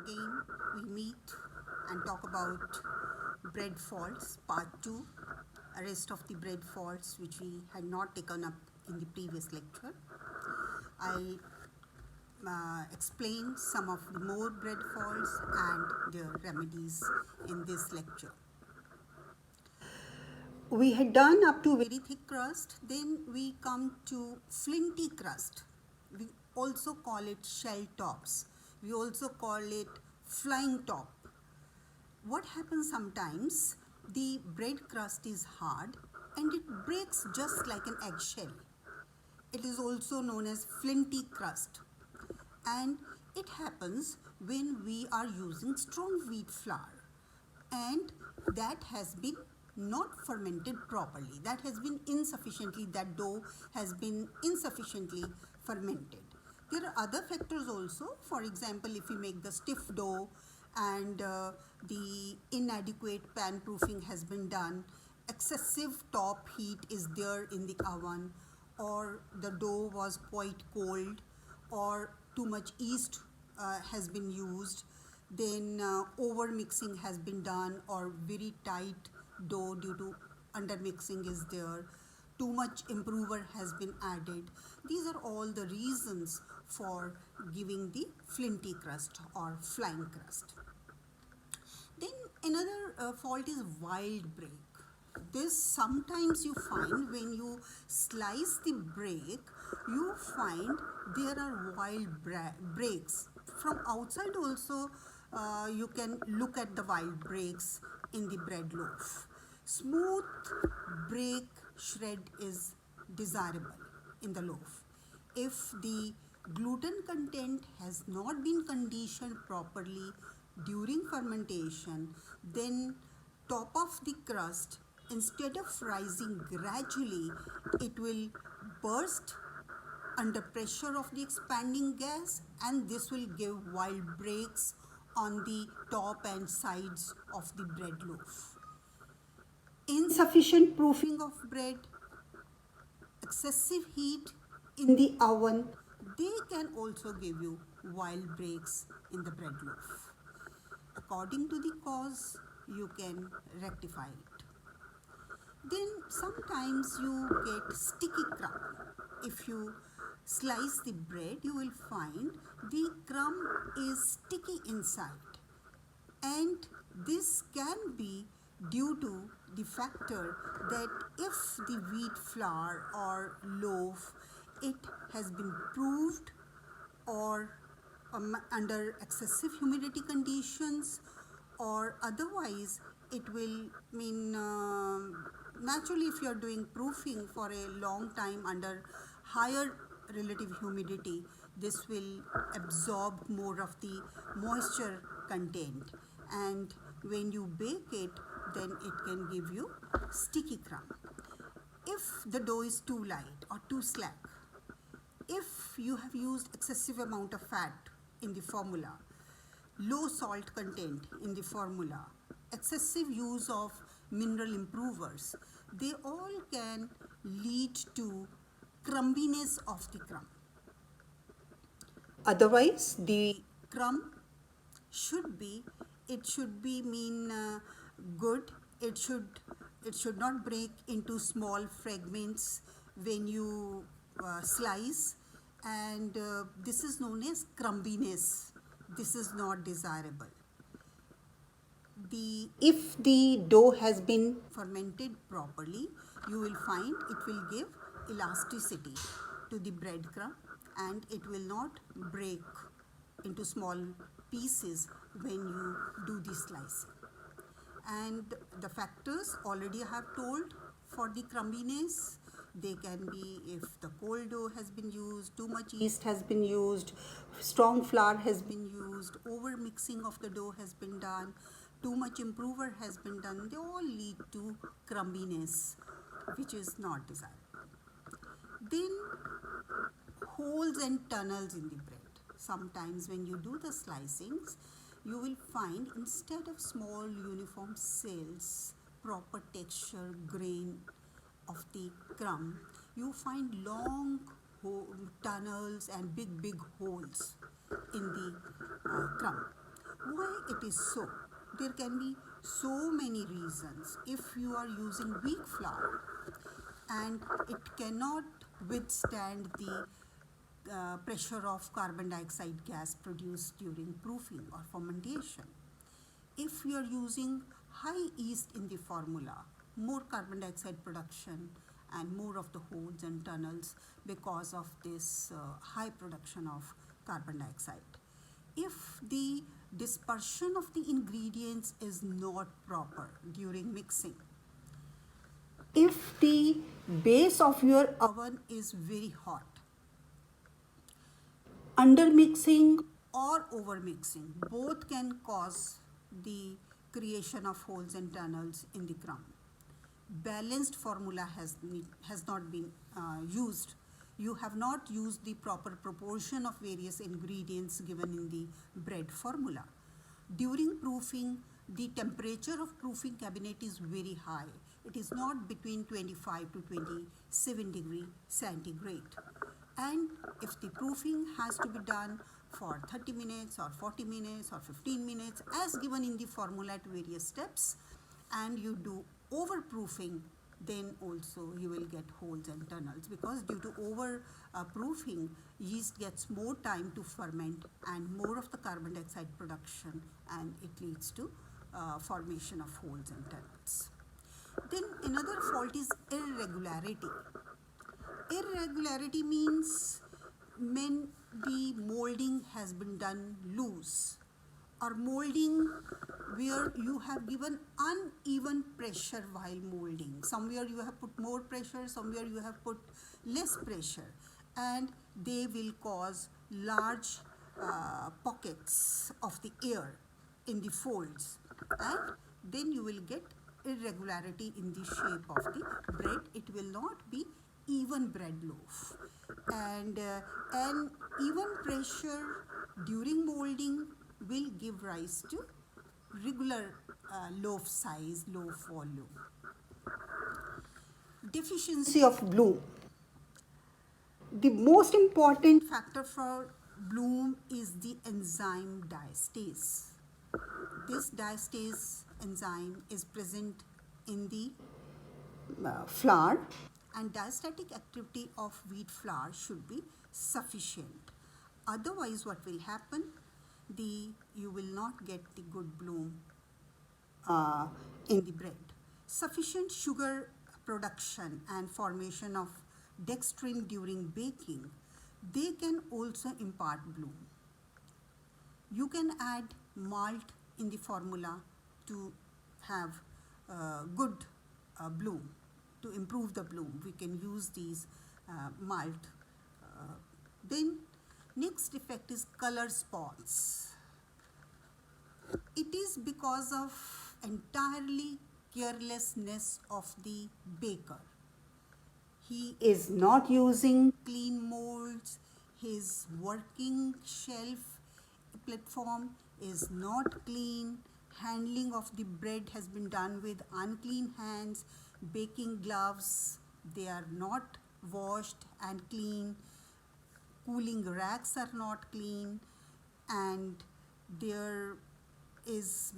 Again, we meet and talk about bread faults, part 2, a rest of the bread faults which we had not taken up in the previous lecture. I explain some of the more bread faults and their remedies in this lecture. We had done up to very thick crust, then we come to flinty crust. We also call it shell tops. We also call it flying top. What happens sometimes, the bread crust is hard and it breaks just like an eggshell. It is also known as flinty crust, and it happens when we are using strong wheat flour and that has been not fermented properly. That dough has been insufficiently fermented. There are other factors also. For example, if we make the stiff dough and the inadequate pan proofing has been done, excessive top heat is there in the oven, or the dough was quite cold, or too much yeast has been used, then over mixing has been done, or very tight dough due to under mixing is there, too much improver has been added. These are all the reasons for giving the flinty crust or flying crust. Then another fault is wild break. This sometimes you find when you slice the break, you find there are wild breaks. From outside also you can look at the wild breaks in the bread loaf. Smooth break shred is desirable in the loaf. If the gluten content has not been conditioned properly during fermentation, then top of the crust, instead of rising gradually, it will burst under pressure of the expanding gas, and this will give wild breaks on the top and sides of the bread loaf. Insufficient proofing of bread, excessive heat in the oven, they can also give you wild breaks in the bread loaf. According to the cause, you can rectify it. Then sometimes you get sticky crumb. If you slice the bread, you will find the crumb is sticky inside, and this can be due to the factor that if the wheat flour or loaf, it has been proofed or under excessive humidity conditions, or otherwise it will mean naturally if you are doing proofing for a long time under higher relative humidity, this will absorb more of the moisture content, and when you bake it, then it can give you sticky crumb. If the dough is too light or too slack, if you have used excessive amount of fat in the formula, low salt content in the formula, excessive use of mineral improvers, they all can lead to crumbiness of the crumb. Otherwise, the crumb should be, it should be good. It should not break into small fragments when you slice, and this is known as crumbiness. This is not desirable. If the dough has been fermented properly, you will find it will give elasticity to the breadcrumb, and it will not break into small pieces when you do the slicing. And the factors already I have told for the crumbiness. They can be if the cold dough has been used, too much yeast has been used, strong flour has been used, over mixing of the dough has been done, too much improver has been done. They all lead to crumbiness, which is not desirable. Then holes and tunnels in the bread. Sometimes when you do the slicings, you will find instead of small uniform cells, proper texture, grain of the crumb, you find long tunnels and big holes in the crumb. Why it is so? There can be so many reasons. If you are using weak flour and it cannot withstand the pressure of carbon dioxide gas produced during proofing or fermentation. If you are using high yeast in the formula, more carbon dioxide production and more of the holes and tunnels because of this high production of carbon dioxide. If the dispersion of the ingredients is not proper during mixing, if the base of your oven is very hot, undermixing or overmixing both can cause the creation of holes and tunnels in the crumb. Balanced formula has not been used. You have not used the proper proportion of various ingredients given in the bread formula. During proofing, the temperature of proofing cabinet is very high. It is not between 25 to 27 degree centigrade. And if the proofing has to be done for 30 minutes or 40 minutes or 15 minutes as given in the formula at various steps, and you do overproofing, then also you will get holes and tunnels, because due to over proofing, yeast gets more time to ferment and more of the carbon dioxide production, and it leads to formation of holes and tunnels. Then another fault is irregularity. Irregularity means when the molding has been done loose, or molding where you have given uneven pressure while molding. Somewhere you have put more pressure, somewhere you have put less pressure, and they will cause large pockets of the air in the folds, and then you will get irregularity in the shape of the bread. It will not be even bread loaf. And an even pressure during molding will give rise to regular loaf size, loaf volume. Deficiency of bloom. The most important factor for bloom is the enzyme diastase. This diastase enzyme is present in the flour, and diastatic activity of wheat flour should be sufficient. Otherwise, what will happen? You will not get the good bloom in the bread. Sufficient sugar production and formation of dextrin during baking, they can also impart bloom. You can add malt in the formula to have good bloom, to improve the bloom. We can use these malt. Then next effect is color spots. It is because of entirely carelessness of the baker. He is not using clean molds. His working shelf platform is not clean. Handling of the bread has been done with unclean hands. Baking gloves, they are not washed and clean. Cooling racks are not clean, and there is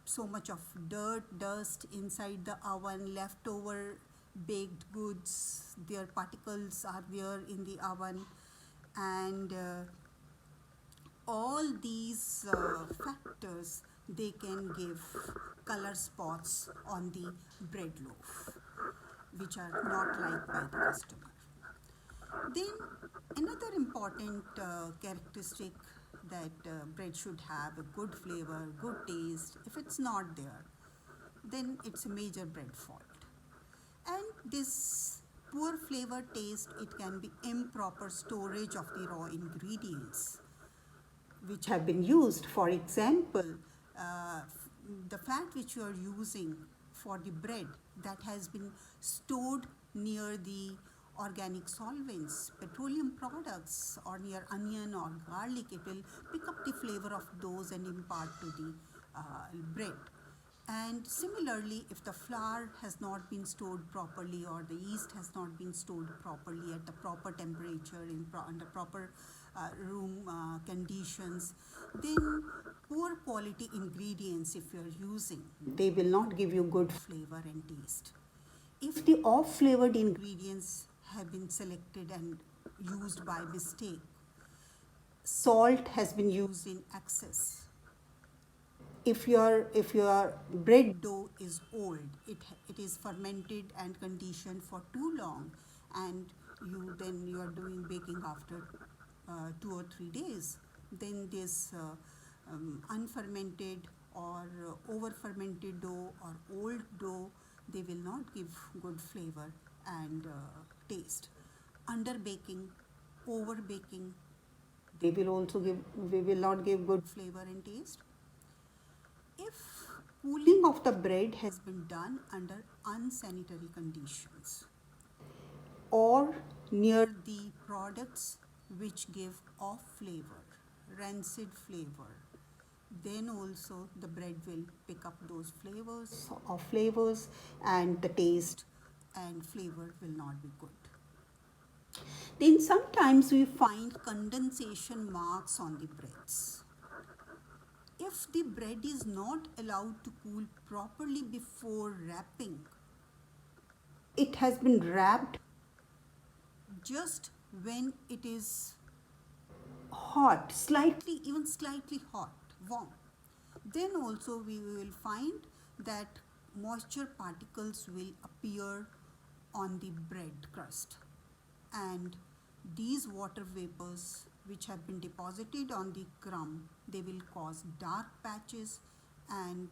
so much of dirt, dust inside the oven, leftover baked goods, their particles are there in the oven, and all these factors, they can give color spots on the bread loaf, which are not liked by the customer. Then another important characteristic that bread should have a good flavor, good taste. If it's not there, then it's a major bread fault. And this poor flavor taste, it can be improper storage of the raw ingredients which have been used. For example, the fat which you are using for the bread, that has been stored near the organic solvents, petroleum products, or near onion or garlic, it will pick up the flavor of those and impart to the bread. And similarly, if the flour has not been stored properly, or the yeast has not been stored properly at the proper temperature, under proper room conditions, then poor quality ingredients, if you are using, they will not give you good flavor and taste. If the off flavored ingredients have been selected and used by mistake, salt has been used in excess, if your bread dough is old, it is fermented and conditioned for too long, and you are doing baking after 2 or 3 days, then this unfermented or over fermented dough or old dough, they will not give good flavor and taste. Under baking, over baking, they will not give good flavor and taste. If cooling of the bread has been done under unsanitary conditions or near the products which give off flavor, rancid flavor, then also the bread will pick up those flavors and the taste and flavor will not be good. Then sometimes we find condensation marks on the breads. If the bread is not allowed to cool properly before wrapping, it has been wrapped just when it is hot, slightly hot, warm, then also we will find that moisture particles will appear on the bread crust, and these water vapors which have been deposited on the crumb, they will cause dark patches, and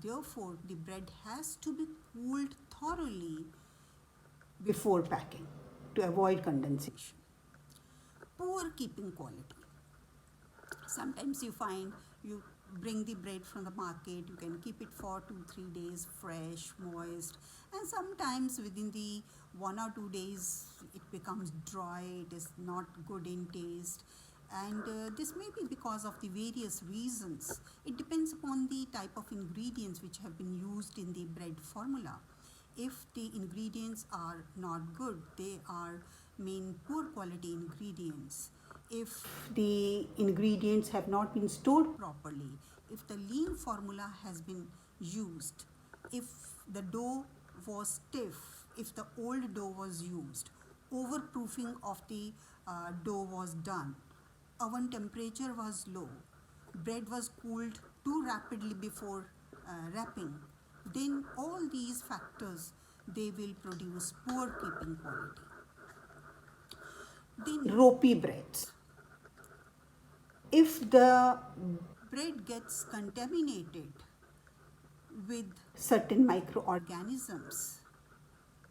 therefore the bread has to be cooled thoroughly before packing to avoid condensation. Poor keeping quality. Sometimes you find you bring the bread from the market, you can keep it for 2-3 days fresh, moist, and sometimes within the 1 or 2 days it becomes dry, it is not good in taste, and this may be because of the various reasons. It depends upon the type of ingredients which have been used in the bread formula. If the ingredients are not good, they are poor quality ingredients. If the ingredients have not been stored properly, if the lean formula has been used, if the dough was stiff, if the old dough was used, overproofing of the dough was done, oven temperature was low, bread was cooled too rapidly before wrapping, then all these factors, they will produce poor keeping quality. Then ropey breads. If the bread gets contaminated with certain microorganisms,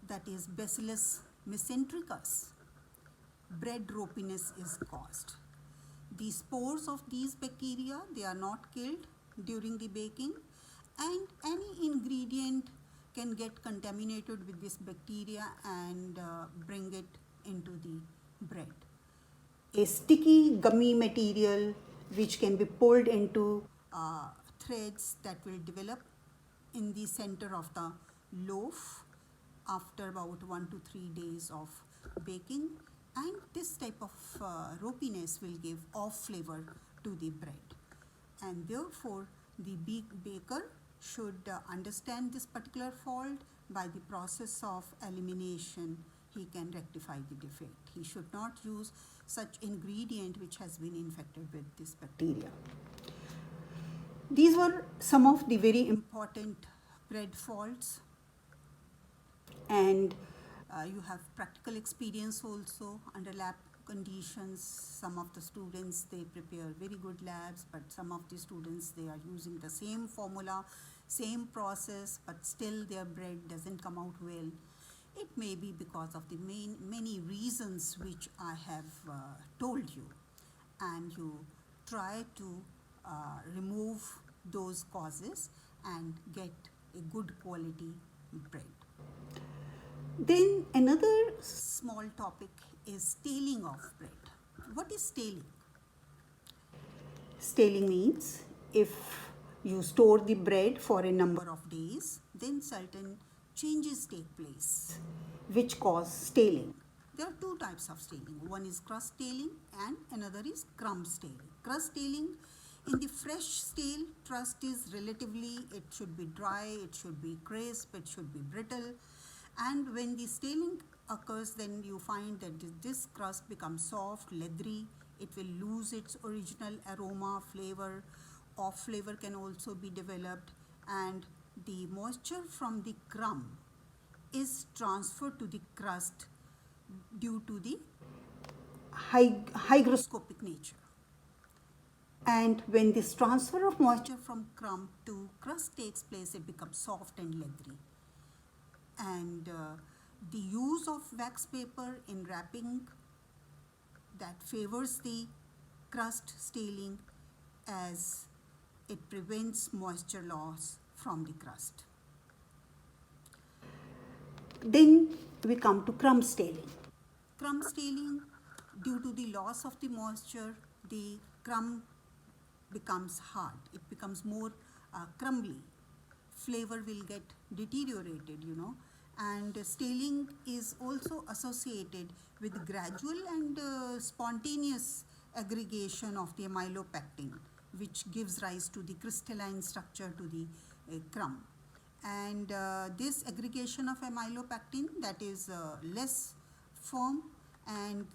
that is Bacillus mesentericus, bread ropiness is caused. The spores of these bacteria, they are not killed during the baking, and any ingredient can get contaminated with this bacteria and bring it into the bread. A sticky gummy material which can be pulled into threads that will develop in the center of the loaf after about 1 to 3 days of baking, and this type of ropiness will give off flavor to the bread, and therefore the baker should understand this particular fault. By the process of elimination, he can rectify the defect. He should not use such ingredient which has been infected with this bacteria. These were some of the very important bread faults, and you have practical experience also under lab conditions. Some of the students, they prepare very good labs, but some of the students, they are using the same formula, same process, but still their bread doesn't come out well. It may be because of the many reasons which I have told you, and you try to remove those causes and get a good quality bread. Then another small topic is staling of bread. What is staling? Staling means if you store the bread for a number of days, then certain changes take place which cause staling. There are two types of staling. One is crust staling and another is crumb staling. Crust staling, in the fresh stale, crust is relatively, it should be dry, it should be crisp, it should be brittle. And when the staling occurs, then you find that this crust becomes soft, leathery, it will lose its original aroma, flavor. Off flavor can also be developed, and the moisture from the crumb is transferred to the crust due to the hygroscopic nature. And when this transfer of moisture from crumb to crust takes place, it becomes soft and leathery. And the use of wax paper in wrapping, that favors the crust staling, as it prevents moisture loss from the crust. Then we come to crumb staling. Crumb staling, due to the loss of the moisture, the crumb becomes hard. It becomes more crumbly. Flavor will get deteriorated, and staling is also associated with gradual and spontaneous aggregation of the amylopectin, which gives rise to the crystalline structure to the crumb. And this aggregation of amylopectin, that is less firm and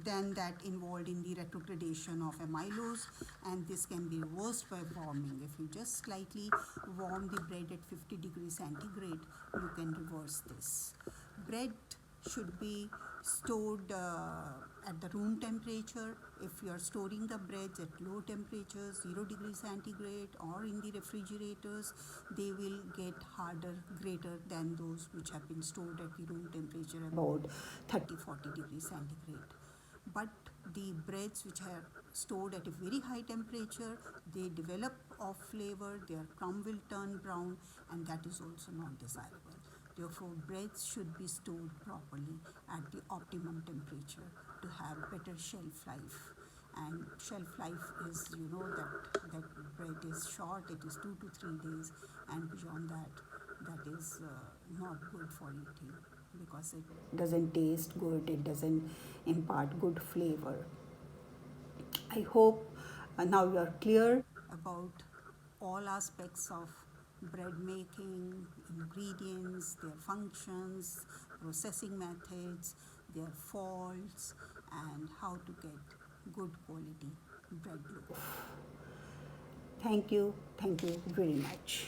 than that involved in the retrogradation of amylose, and this can be reversed by warming. If you just slightly warm the bread at 50 degrees centigrade, you can reverse this. Bread should be stored at the room temperature. If you are storing the breads at low temperatures, 0 degrees centigrade, or in the refrigerators, they will get harder, greater than those which have been stored at the room temperature about 30-40 degrees centigrade. But the breads which are stored at a very high temperature, they develop off flavor, their crumb will turn brown, and that is also not desirable. Therefore, breads should be stored properly at the optimum temperature to have better shelf life. And shelf life is, that bread is short, it is 2 to 3 days, and beyond that is not good for eating, because it doesn't taste good, it doesn't impart good flavor. I hope now you are clear about all aspects of bread making, ingredients, their functions, processing methods, their faults, and how to get good quality bread loaf. Thank you very much.